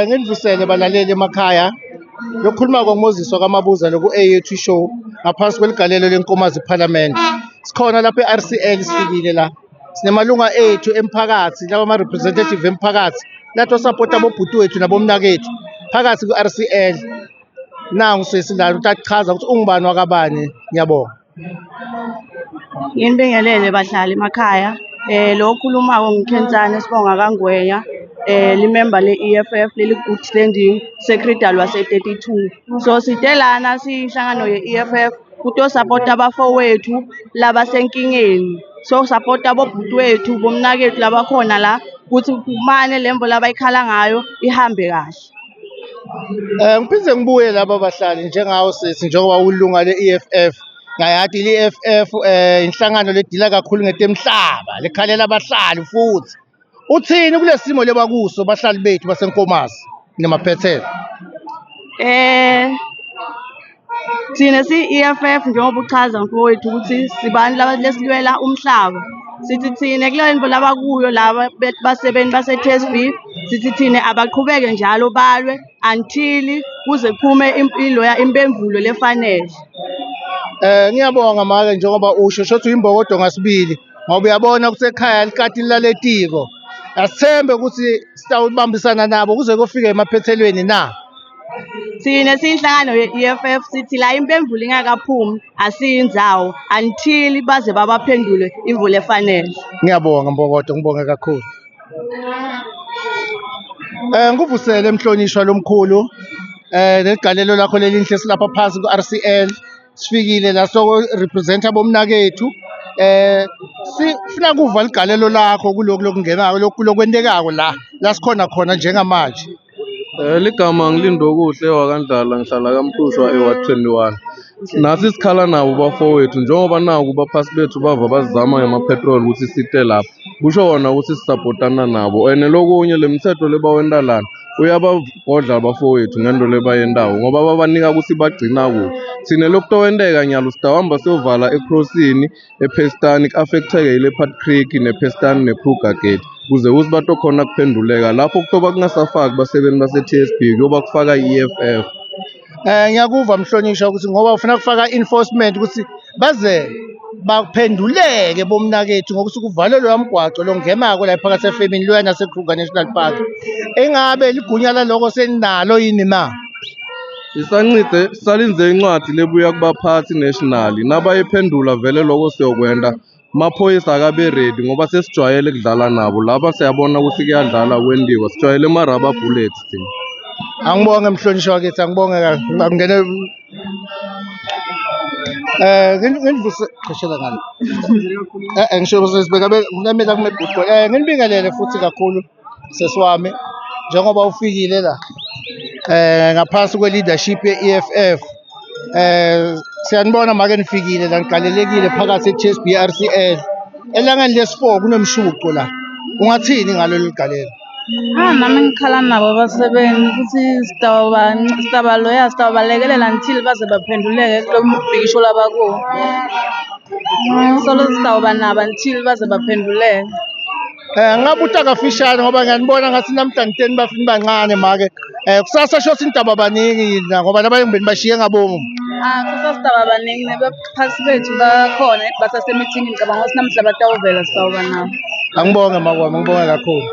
Ngindvusele balaleli emakhaya. Lokukhuluma kwaMoses wakwaMabuza loku-A-Yethu Show ngaphansi kweligalelo lenkomazi Parliament. Sikhona lapha e-RCL sifikile la. Sinemalunga ethu emphakathi, laba ama-representative emphakathi. Lathi osapota abobhuti wethu nabomnakethu phakathi ku-RCL. Nangu sesilana utachaza ukuthi ungubani wakabani. Ngiyabonga. Nginibingelele bahlali emakhaya. Lo okhulumayo nguKhensani Sibonga kaNgwenya, limember le-EFF leli good standing secretary wase-32. So sidelana siyihlangano ye-EFF kutosapota abafowethu labasenkingeni. So sapota abobhuti wethu bomnakethu labakhona la ukuthi kumane lembo labayikhala ngayo ihambe kahle. Ngiphinde ngibuye laba bahlali njengawo sisi njengoba ulunga le-EFF. Ngayati le-EFF inhlangano ledila kakhulu ngetemhlaba lekhalela abahlali futhi. Uthini kulesimo lebakuso bahlali bethu basenkomazi nemaphethelo? Thina si-EFF njengoba uchaza mfowethu ukuthi sibani lesilwela umhlaba. Sithi thina kulembo labakuyo laba basebenzi base-TSB sithi thina abaqhubeke njalo balwe until kuze kuphume impemvulo lefanele. Ngiyabonga make njengoba usho shothi uyimbokodo ngasibili ngoba uyabona kusekhaya likati laletiko. Asithembe ukuthi sitawubambisana nabo kuze kufike emaphethelweni na. Thina siyinhlangano ye-EFF sithi la impemvulo ingakaphumi asiyindzawo until baze babaphendule imvulo efanele. Ngiyabonga mbokodo, ngibonge kakhulu. Nguvusele emhlonishwa lomkhulu neligalelo lakho lelinhle silapha phansi ku-RCL. Sifikile la so representa bomnakethu. Sifuna kuva ligalelo lakho kuloko lokungenayo lokwendekako la sikhona khona njengamanje. Ligama ngilindo kuhle wakandlala ngihlala kaMhlushwa eWard 21. Nasi sikhala nabo bafowethu njengoba naku baphasi bethu bava bazama ngemapetrol ukuthi site lapha. Kusho wona ukuthi sisapotana nabo. Lokunye lemithetho lebawenda lana uyabagodla abafowethu ngento lebayendawo ngoba babanika ukuthi bagcina kuwo. Thina lokutowendeka nyalo sitawamba siyovala eCrossini, ePestani ku-affecteke iLeopard Creek nePestani neKruger Gate. Kuze ukuthi batokhona kuphenduleka lapho kutoba kungasafaki basebenzi base-TSB kuyoba kufaka i-EFF. Ngiyakuva mhlonishwa ukuthi ngoba ufuna kufaka enforcement ukuthi baze baphenduleke bomnakethu ngokuthi kuvalelwe amgwaco lo ngemako la phakathi efemini loya naseKruger National Park. Engabe ligunya laloko seninalo yini na? Sisancide salinze incwadi lebuya kubaphathi national nabayiphendula vele lokho siyokwenda amaphoyisa akabe ready ngoba sesijwayele kudlala nabo lapha siyabona ukuthi kuyadlala kwendiwa sijwayele ama-rubber bullets thina. Angibonge mhlonishwa wakithi, angibonge ngingene ngindvuse qheshela ngalo. Ngisho sesibeka kumele kumebhuko. Nginibingelele futhi kakhulu sesiwami njengoba ufikile la. Ngaphansi kwe-leadership ye-EFF. Siyanibona make nifikile la nigalelekile phakathi e-TSB RCL. Elangeni lesi-4 kunomshuqo la. Ungathini ngalo ligalelo? Nami ngikhala nabo abasebenzi ukuthi sitawabalekelela until baze baphenduleke kulo mbhikisho labakuwo. Solo sitawuba nabo until baze baphenduleke. Ngabuta kafishane ngoba ngiyanibona ngathi namhla ngiteni bafini bancane make. Kusasa shothi indaba baningi ngoba labanye ngibeni bashiye ngabomu. Kusasa sitaba baningi nebaphasi bethu bakhona basasemeeting ngicabanga ukuthi namhla batawuvela sitawuba nabo. Angibonge makwami, ngibonge kakhulu.